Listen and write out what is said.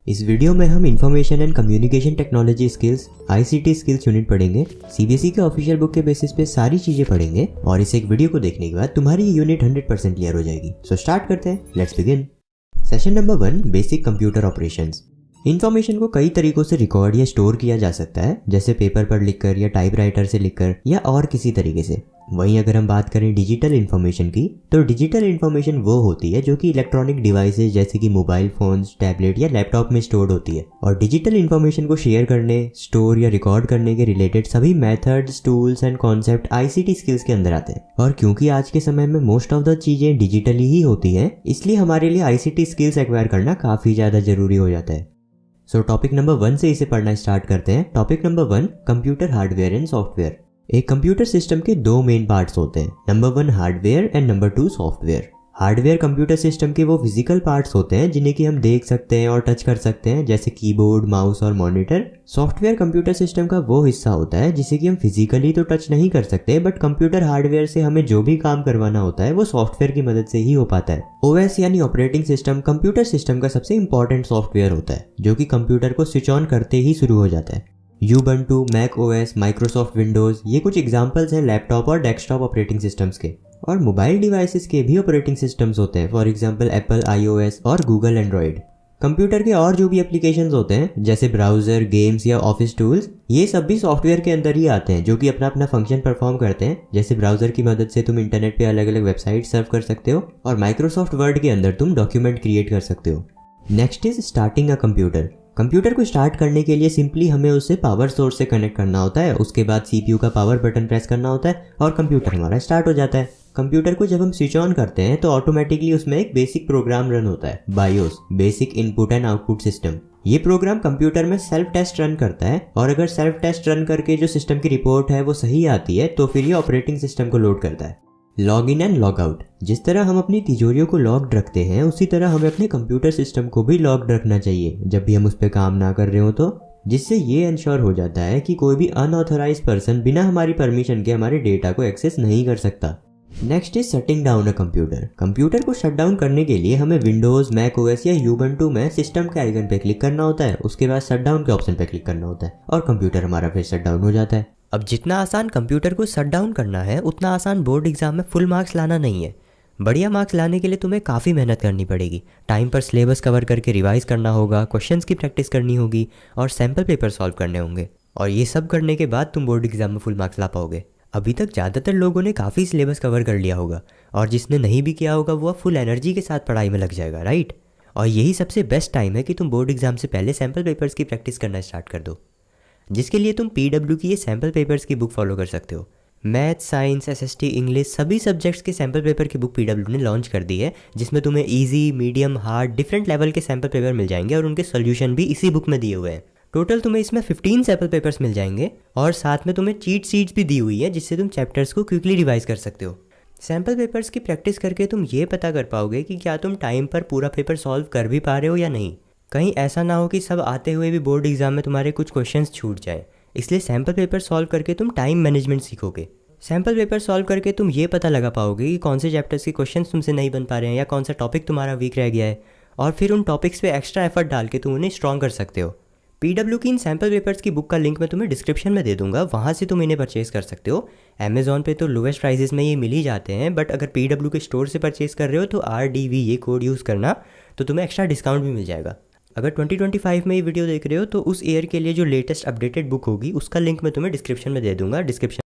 इस वीडियो में हम information and communication technology skills ICT skills unit पढ़ेंगे। सीबीएसई के ऑफिशियल बुक के बेसिस पे सारी चीजें पढ़ेंगे और इस एक वीडियो को देखने के बाद तुम्हारी ये यूनिट 100% क्लियर हो जाएगी। सो स्टार्ट करते हैं, let's begin. Session number 1, basic computer operations. Information को कई तरीकों से रिकॉर्ड या स्टोर किया जा सकता है, जैसे पेपर पर लिखकर या टाइपराइटर से लिखकर या और किसी तरीके से। वहीं अगर हम बात करें डिजिटल इन्फॉर्मेशन की, तो डिजिटल इन्फॉर्मेशन वो होती है जो कि इलेक्ट्रॉनिक डिवाइसेस जैसे कि मोबाइल फोन्स, टैबलेट या लैपटॉप में स्टोर्ड होती है। और डिजिटल इन्फॉर्मेशन को शेयर करने, स्टोर या रिकॉर्ड करने के रिलेटेड सभी methods, tools and concept ICT skills के अंदर आते हैं। और क्योंकि आज के समय में मोस्ट ऑफ द चीजें डिजिटली ही होती हैं, इसलिए हमारे लिए आईसीटी स्किल्स एक्वायर करना काफी ज्यादा जरूरी हो जाता है। सो टॉपिक नंबर 1 से इसे पढ़ना स्टार्ट करते हैं। Topic number 1, computer hardware and software. एक कंप्यूटर सिस्टम के दो मेन पार्ट्स होते हैं, number 1 hardware and number 2 software. Hardware computer system के वो फिजिकल पार्ट्स होते हैं जिन्हें कि हम देख सकते हैं और टच कर सकते हैं, जैसे कीबोर्ड, माउस और मॉनिटर। सॉफ्टवेयर कंप्यूटर सिस्टम का वो हिस्सा होता है जिसे कि हम फिजिकली तो टच नहीं कर सकते, बट कंप्यूटर हार्डवेयर से हमें जो भी काम करवाना होता है वो सॉफ्टवेयर की मदद से ही हो पाता है। ओएस यानी ऑपरेटिंग सिस्टम कंप्यूटर सिस्टम का सबसे इंपॉर्टेंट सॉफ्टवेयर होता है, जो कि कंप्यूटर को स्विच ऑन करते ही शुरू हो जाता है। Ubuntu, Mac OS, Microsoft Windows, ये कुछ एग्जांपल्स हैं लैपटॉप और डेस्कटॉप ऑपरेटिंग सिस्टम्स के। और मोबाइल डिवाइसेस के भी ऑपरेटिंग सिस्टम्स होते हैं, फॉर एग्जांपल एप्पल आईओएस और गूगल एंड्रॉइड। कंप्यूटर के और जो भी एप्लीकेशंस होते हैं, जैसे ब्राउजर, गेम्स या ऑफिस टूल्स, ये सब भी सॉफ्टवेयर के अंदर ही आते हैं, जो कि अपना अपना फंक्शन परफॉर्म करते हैं। जैसे ब्राउजर की मदद से तुम इंटरनेट पे अलग अलग वेबसाइट सर्व कर सकते हो, और माइक्रोसॉफ्ट वर्ड के अंदर तुम डॉक्यूमेंट क्रिएट कर सकते हो। Next is starting a computer. Computer को स्टार्ट करने के लिए सिंपली हमें उसे पावर सोर्स से कनेक्ट करना होता है, उसके बाद सीपीयू का पावर बटन प्रेस करना होता है और कंप्यूटर हमारा स्टार्ट हो जाता है। कंप्यूटर को जब हम स्विच ऑन करते हैं तो ऑटोमेटिकली उसमें एक बेसिक प्रोग्राम रन होता है, BIOS, basic input and output system. ये प्रोग्राम कंप्यूटर में सेल्फ टेस्ट रन करता है, और अगर सेल्फ टेस्ट रन करके जो सिस्टम की रिपोर्ट है वो सही आती है तो फिर ये ऑपरेटिंग सिस्टम को लोड करता है। Log in and log out. जिस तरह हम अपनी तिजोरियों को लॉक्ड रखते हैं, उसी तरह हमें अपने कंप्यूटर सिस्टम को भी लॉक्ड रखना चाहिए जब भी हम उस पर काम ना कर रहे हो, तो जिससे ये इंश्योर हो जाता है कि कोई भी अनऑथराइज्ड पर्सन बिना हमारी परमिशन के हमारे डेटा को एक्सेस नहीं कर सकता। Next is shutting down a computer. Computer को शट डाउन करने के लिए हमें विंडोज, मैक ओएस या यूबंटू में सिस्टम के आइकन पे क्लिक करना होता है, उसके बाद शट डाउन के ऑप्शन पे क्लिक करना होता है और कंप्यूटर हमारा फिर शट डाउन हो जाता है। अब जितना आसान कंप्यूटर को शट डाउन करना है, उतना आसान बोर्ड एग्जाम में फुल मार्क्स लाना नहीं है। बढ़िया मार्क्स लाने के लिए तुम्हें काफ़ी मेहनत करनी पड़ेगी। टाइम पर सिलेबस कवर करके रिवाइज करना होगा, क्वेश्चंस की प्रैक्टिस करनी होगी और सैम्पल पेपर सॉल्व करने होंगे। और ये सब करने के बाद तुम बोर्ड एग्जाम में फुल मार्क्स ला पाओगे। अभी तक ज़्यादातर लोगों ने काफ़ी सिलेबस कवर कर लिया होगा, और जिसने नहीं भी किया होगा वो फुल एनर्जी के साथ पढ़ाई में लग जाएगा, राइट। और यही सबसे बेस्ट टाइम है कि तुम बोर्ड एग्जाम से पहले सैम्पल पेपर्स की प्रैक्टिस करना स्टार्ट कर दो, जिसके लिए तुम पीडब्ल्यू की ये सैम्पल पेपर्स की बुक फॉलो कर सकते हो। मैथ, साइंस, एसएसटी, इंग्लिश, सभी सब्जेक्ट्स के सैम्पल पेपर की बुक पीडब्ल्यू ने लॉन्च कर दी है, जिसमें तुम्हें easy, medium, hard, different level के सैम्पल पेपर मिल जाएंगे और उनके सोल्यूशन भी इसी बुक में दिए हुए हैं। टोटल तुम्हें इसमें 15 सैम्पल पेपर्स मिल जाएंगे और साथ में तुम्हें चीट शीट्स भी दी हुई है, जिससे तुम चैप्टर्स को क्विकली रिवाइज कर सकते हो। सैम्पल पेपर्स की प्रैक्टिस करके तुम ये पता कर पाओगे कि क्या तुम टाइम पर पूरा पेपर सॉल्व कर भी पा रहे हो या नहीं। कहीं ऐसा ना हो कि सब आते हुए भी बोर्ड एग्जाम में तुम्हारे कुछ क्वेश्चंस छूट जाए। इसलिए सैम्पल पेपर सॉल्व करके तुम टाइम मैनेजमेंट सीखोगे। सैम्पल पेपर सॉल्व करके तुम ये पता लगा पाओगे कि कौन से चैप्टर्स के क्वेश्चंस तुमसे नहीं बन पा रहे हैं या कौन सा टॉपिक तुम्हारा वीक रह गया है, और फिर उन टॉपिक्स पे एक्स्ट्रा एफर्ट डाल के तुम उन्हें स्ट्रॉन्ग कर सकते हो। पीडब्ल्यू की इन सैम्पल पेपर्स की बुक का लिंक मैं तुम्हें डिस्क्रिप्शन में दे दूंगा, वहाँ से तुम इन्हें परचेज कर सकते हो। अमेजॉन पे तो लोवेस्ट प्राइजेस में ये मिल ही जाते हैं, बट अगर पीडब्ल्यू के स्टोर से परचेज कर रहे हो तो RDV ये कोड यूज़ करना, तो तुम्हें एक्स्ट्रा डिस्काउंट भी मिल जाएगा। अगर 2025 में ये वीडियो देख रहे हो तो उस ईयर के लिए जो लेटेस्ट अपडेटेड बुक होगी उसका लिंक मैं तुम्हें डिस्क्रिप्शन में दे दूंगा। डिस्क्रिप्शन